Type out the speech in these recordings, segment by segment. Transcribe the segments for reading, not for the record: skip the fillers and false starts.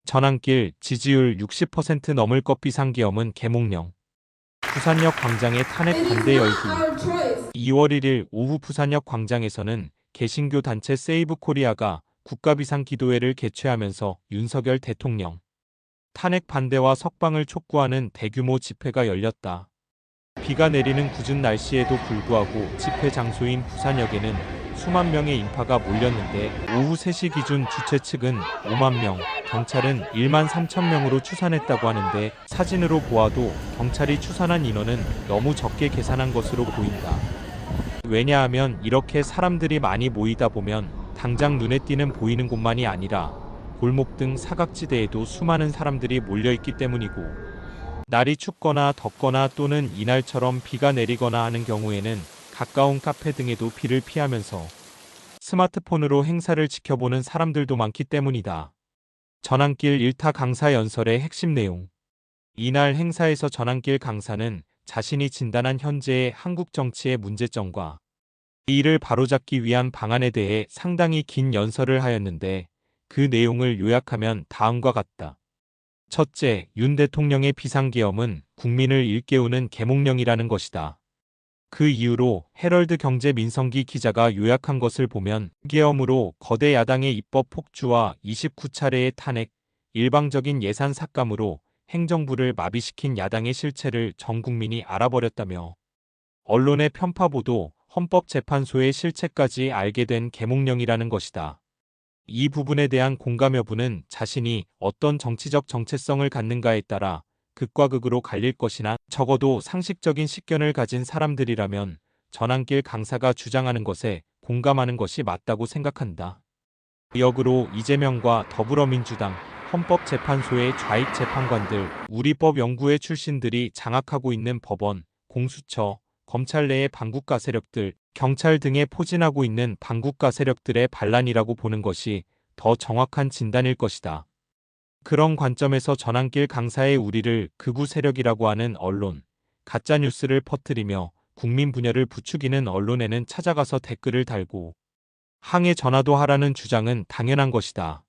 전환길 지지율 60% 넘을 것 비상계엄은 계몽령. 부산역 광장의 탄핵 It is 반대 not 열기. our choice. 2월 1일 오후 부산역 광장에서는 개신교 단체 세이브 코리아가 국가비상기도회를 개최하면서 윤석열 대통령 탄핵 반대와 석방을 촉구하는 대규모 집회가 열렸다. 비가 내리는 궂은 날씨에도 불구하고 집회 장소인 부산역에는 수만 명의 인파가 몰렸는데 오후 3시 기준 주최 측은 5만 명, 경찰은 1만 3천 명으로 추산했다고 하는데 사진으로 보아도 경찰이 추산한 인원은 너무 적게 계산한 것으로 보인다. 왜냐하면 이렇게 사람들이 많이 모이다 보면 당장 눈에 띄는 보이는 곳만이 아니라 골목 등 사각지대에도 수많은 사람들이 몰려있기 때문이고 날이 춥거나 덥거나 또는 이날처럼 비가 내리거나 하는 경우에는 가까운 카페 등에도 비를 피하면서 스마트폰으로 행사를 지켜보는 사람들도 많기 때문이다. 전환길 일타 강사 연설의 핵심 내용. 이날 행사에서 전환길 강사는 자신이 진단한 현재의 한국 정치의 문제점과 이를 바로잡기 위한 방안에 대해 상당히 긴 연설을 하였는데 그 내용을 요약하면 다음과 같다. 첫째, 윤 대통령의 비상계엄은 국민을 일깨우는 계몽령이라는 것이다. 그 이후로 헤럴드 경제민성기 기자가 요약한 것을 보면 계엄으로 거대 야당의 입법 폭주와 29차례의 탄핵, 일방적인 예산 삭감으로 행정부를 마비시킨 야당의 실체를 전 국민이 알아버렸다며 언론의 편파보도, 헌법재판소의 실체까지 알게 된 계몽령이라는 것이다. 이 부분에 대한 공감 여부는 자신이 어떤 정치적 정체성을 갖는가에 따라 극과 극으로 갈릴 것이나 적어도 상식적인 식견을 가진 사람들이라면 전환길 강사가 주장하는 것에 공감하는 것이 맞다고 생각한다. 역으로 이재명과 더불어민주당, 헌법재판소의 좌익 재판관들, 우리법 연구회 출신들이 장악하고 있는 법원, 공수처, 검찰 내의 반국가 세력들, 경찰 등에 포진하고 있는 반국가 세력들의 반란이라고 보는 것이 더 정확한 진단일 것이다. 그런 관점에서 전환길 강사의 우리를 극우 세력이라고 하는 언론, 가짜뉴스를 퍼뜨리며 국민 분열을 부추기는 언론에는 찾아가서 댓글을 달고 항해 전화도 하라는 주장은 당연한 것이다.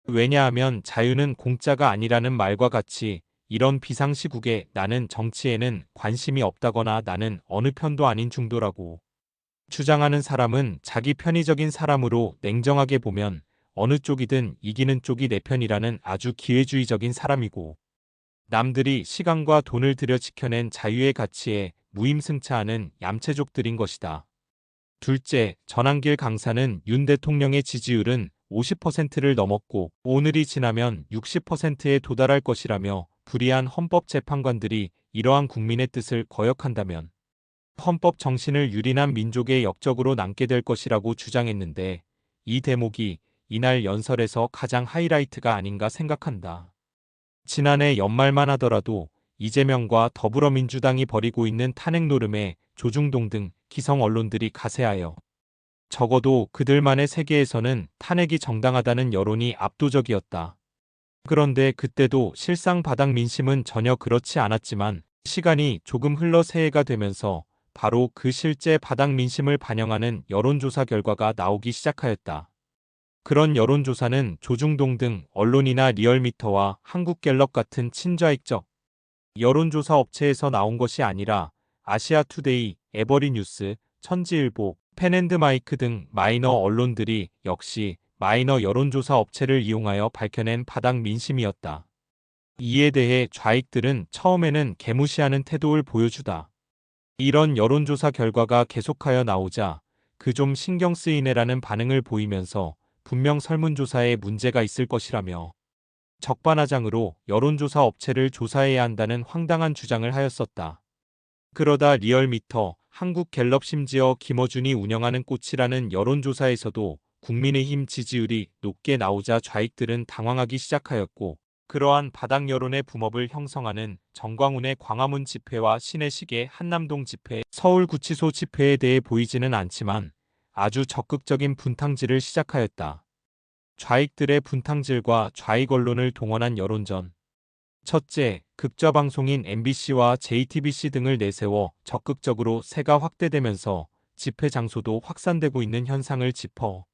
왜냐하면 자유는 공짜가 아니라는 말과 같이 이런 비상시국에 나는 정치에는 관심이 없다거나 나는 어느 편도 아닌 중도라고 주장하는 사람은 자기 편의적인 사람으로 냉정하게 보면 어느 쪽이든 이기는 쪽이 내 편이라는 아주 기회주의적인 사람이고 남들이 시간과 돈을 들여 지켜낸 자유의 가치에 무임승차하는 얌체족들인 것이다. 둘째, 전환길 강사는 윤 대통령의 지지율은 50%를 넘었고 오늘이 지나면 60%에 도달할 것이라며 불의한 헌법재판관들이 이러한 국민의 뜻을 거역한다면 헌법 정신을 유린한 민족의 역적으로 남게 될 것이라고 주장했는데 이 대목이 이날 연설에서 가장 하이라이트가 아닌가 생각한다. 지난해 연말만 하더라도 이재명과 더불어민주당이 벌이고 있는 탄핵 노름에 조중동 등 기성 언론들이 가세하여 적어도 그들만의 세계에서는 탄핵이 정당하다는 여론이 압도적이었다. 그런데 그때도 실상 바닥 민심은 전혀 그렇지 않았지만 시간이 조금 흘러 새해가 되면서 바로 그 실제 바닥 민심을 반영하는 여론조사 결과가 나오기 시작하였다. 그런 여론조사는 조중동 등 언론이나 리얼미터와 한국갤럽 같은 친좌익적 여론조사 업체에서 나온 것이 아니라 아시아투데이, 에버리뉴스, 천지일보, 펜앤드마이크 등 마이너 언론들이 역시 마이너 여론조사 업체를 이용하여 밝혀낸 바닥 민심이었다. 이에 대해 좌익들은 처음에는 개무시하는 태도를 보여주다. 이런 여론조사 결과가 계속하여 나오자 그 좀 신경 쓰이네라는 반응을 보이면서 분명 설문조사에 문제가 있을 것이라며 적반하장으로 여론조사 업체를 조사해야 한다는 황당한 주장을 하였었다. 그러다 리얼미터, 한국갤럽 심지어 김어준이 운영하는 꽃이라는 여론조사에서도 국민의힘 지지율이 높게 나오자 좌익들은 당황하기 시작하였고 그러한 바닥 여론의 붐업을 형성하는 정광훈의 광화문 집회와 신혜식의 한남동 집회, 서울구치소 집회에 대해 보이지는 않지만 아주 적극적인 분탕질을 시작하였다. 좌익들의 분탕질과 좌익 언론을 동원한 여론전. 첫째, 극좌방송인 MBC와 JTBC 등을 내세워 적극적으로 세가 확대되면서 집회 장소도 확산되고 있는 현상을 짚어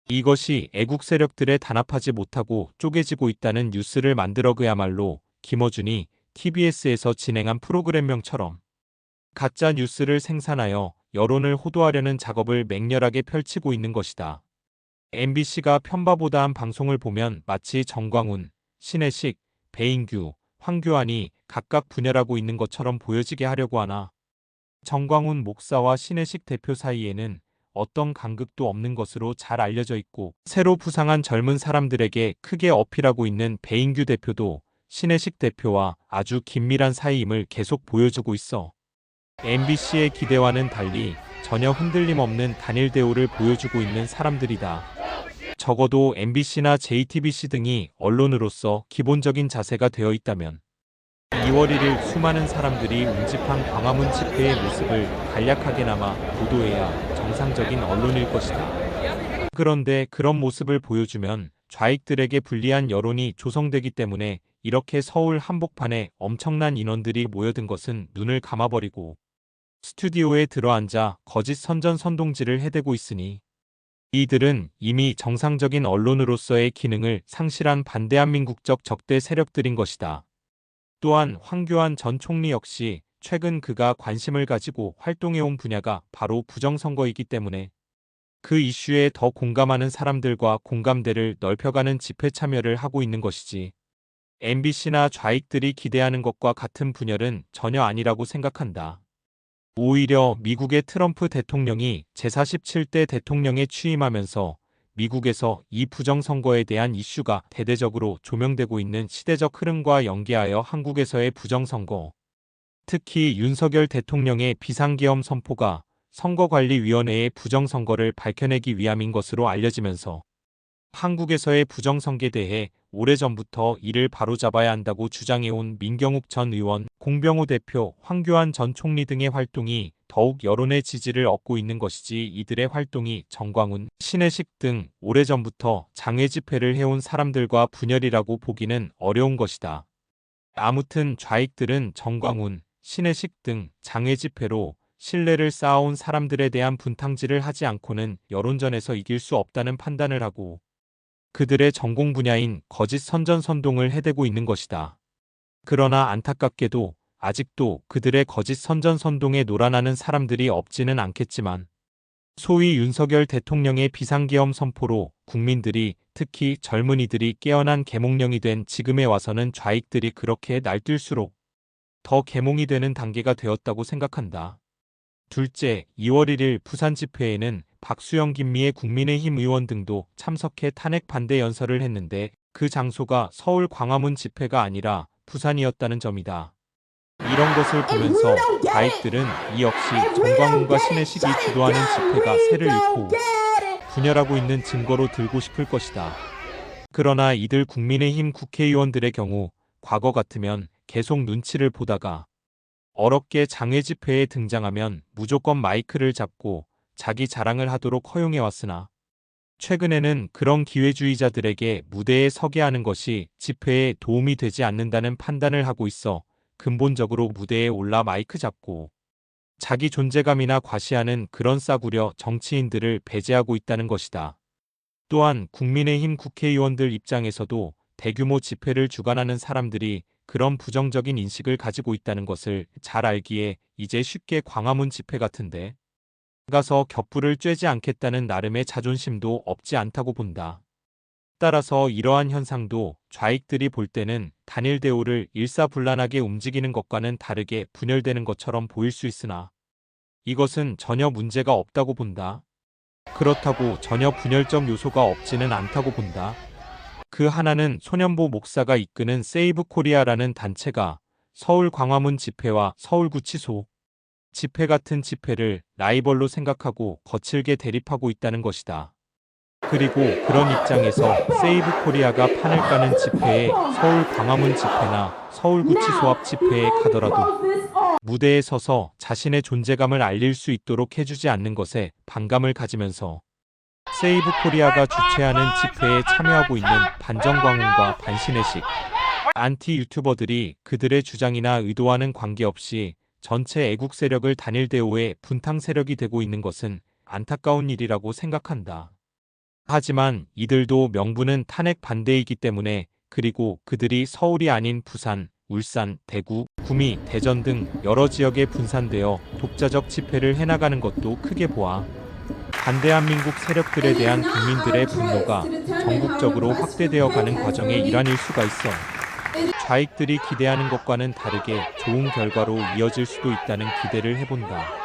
이것이 애국 세력들에 단합하지 못하고 쪼개지고 있다는 뉴스를 만들어 그야말로 김어준이 TBS에서 진행한 프로그램명처럼 가짜 뉴스를 생산하여 여론을 호도하려는 작업을 맹렬하게 펼치고 있는 것이다. MBC가 편바보다한 방송을 보면 마치 정광훈, 신혜식, 배인규, 황교안이 각각 분열하고 있는 것처럼 보여지게 하려고 하나 정광훈 목사와 신혜식 대표 사이에는 어떤 간극도 없는 것으로 잘 알려져 있고 새로 부상한 젊은 사람들에게 크게 어필하고 있는 배인규 대표도 신혜식 대표와 아주 긴밀한 사이임을 계속 보여주고 있어 MBC의 기대와는 달리 전혀 흔들림 없는 단일 대우를 보여주고 있는 사람들이다. 적어도 MBC나 JTBC 등이 언론으로서 기본적인 자세가 되어 있다면 2월 1일 수많은 사람들이 운집한 광화문 집회의 모습을 간략하게나마 보도해야 정상적인 언론일 것이다. 그런데 그런 모습을 보여주면 좌익들에게 불리한 여론이 조성되기 때문에 이렇게 서울 한복판에 엄청난 인원들이 모여든 것은 눈을 감아버리고 스튜디오에 들어앉아 거짓 선전선동질을 해대고 있으니 이들은 이미 정상적인 언론으로서의 기능을 상실한 반대한민국적 적대 세력들인 것이다. 또한 황교안 전 총리 역시 최근 그가 관심을 가지고 활동해온 분야가 바로 부정선거이기 때문에 그 이슈에 더 공감하는 사람들과 공감대를 넓혀가는 집회 참여를 하고 있는 것이지. MBC나 좌익들이 기대하는 것과 같은 분열은 전혀 아니라고 생각한다. 오히려 미국의 트럼프 대통령이 제47대 대통령에 취임하면서 미국에서 이 부정선거에 대한 이슈가 대대적으로 조명되고 있는 시대적 흐름과 연계하여 한국에서의 부정선거, 특히 윤석열 대통령의 비상계엄 선포가 선거관리위원회의 부정선거를 밝혀내기 위함인 것으로 알려지면서 한국에서의 부정선거에 대해 오래전부터 이를 바로잡아야 한다고 주장해온 민경욱 전 의원, 공병호 대표, 황교안 전 총리 등의 활동이 더욱 여론의 지지를 얻고 있는 것이지 이들의 활동이 정광훈, 신혜식 등 오래전부터 장외 집회를 해온 사람들과 분열이라고 보기는 어려운 것이다. 아무튼 좌익들은 정광훈, 신혜식 등 장외 집회로 신뢰를 쌓아온 사람들에 대한 분탕질을 하지 않고는 여론전에서 이길 수 없다는 판단을 하고 그들의 전공 분야인 거짓 선전선동을 해대고 있는 것이다. 그러나 안타깝게도 아직도 그들의 거짓 선전선동에 놀아나는 사람들이 없지는 않겠지만 소위 윤석열 대통령의 비상계엄 선포로 국민들이 특히 젊은이들이 깨어난 계몽령이 된 지금에 와서는 좌익들이 그렇게 날뛸수록 더 계몽이 되는 단계가 되었다고 생각한다. 둘째, 2월 1일 부산 집회에는 박수영 김미애 국민의힘 의원 등도 참석해 탄핵 반대 연설을 했는데 그 장소가 서울 광화문 집회가 아니라 부산이었다는 점이다. 이런 것을 보면서 좌익들은 이 역시 정광훈과 신혜식이 주도하는 집회가 세를 잃고 분열하고 있는 증거로 들고 싶을 것이다. 그러나 이들 국민의힘 국회의원들의 경우 과거 같으면 계속 눈치를 보다가 어렵게 장외 집회에 등장하면 무조건 마이크를 잡고 자기 자랑을 하도록 허용해왔으나 최근에는 그런 기회주의자들에게 무대에 서게 하는 것이 집회에 도움이 되지 않는다는 판단을 하고 있어 근본적으로 무대에 올라 마이크 잡고 자기 존재감이나 과시하는 그런 싸구려 정치인들을 배제하고 있다는 것이다. 또한 국민의힘 국회의원들 입장에서도 대규모 집회를 주관하는 사람들이 그런 부정적인 인식을 가지고 있다는 것을 잘 알기에 이제 쉽게 광화문 집회 같은데 가서 격불을 쬐지 않겠다는 나름의 자존심도 없지 않다고 본다. 따라서 이러한 현상도 좌익들이 볼 때는 단일 대우를 일사불란하게 움직이는 것과는 다르게 분열되는 것처럼 보일 수 있으나 이것은 전혀 문제가 없다고 본다. 그렇다고 전혀 분열적 요소가 없지는 않다고 본다. 그 하나는 소년보 목사가 이끄는 세이브 코리아라는 단체가 서울 광화문 집회와 서울구치소 집회 같은 집회를 라이벌로 생각하고 거칠게 대립하고 있다는 것이다. 그리고 그런 입장에서 세이브 코리아가 판을 까는 집회에 서울 광화문 집회나 서울구치소 앞 집회에 가더라도 무대에 서서 자신의 존재감을 알릴 수 있도록 해주지 않는 것에 반감을 가지면서 세이브 코리아가 주최하는 집회에 참여하고 있는 반정광훈과 반신혜식, 안티 유튜버들이 그들의 주장이나 의도와는 관계없이 전체 애국 세력을 단일 대우의 분탕 세력이 되고 있는 것은 안타까운 일이라고 생각한다. 하지만 이들도 명분은 탄핵 반대이기 때문에, 그리고 그들이 서울이 아닌 부산, 울산, 대구, 구미, 대전 등 여러 지역에 분산되어 독자적 집회를 해나가는 것도 크게 보아 반대한민국 세력들에 대한 국민들의 분노가 전국적으로 확대되어 가는 과정의 일환일 수가 있어 좌익들이 기대하는 것과는 다르게 좋은 결과로 이어질 수도 있다는 기대를 해본다.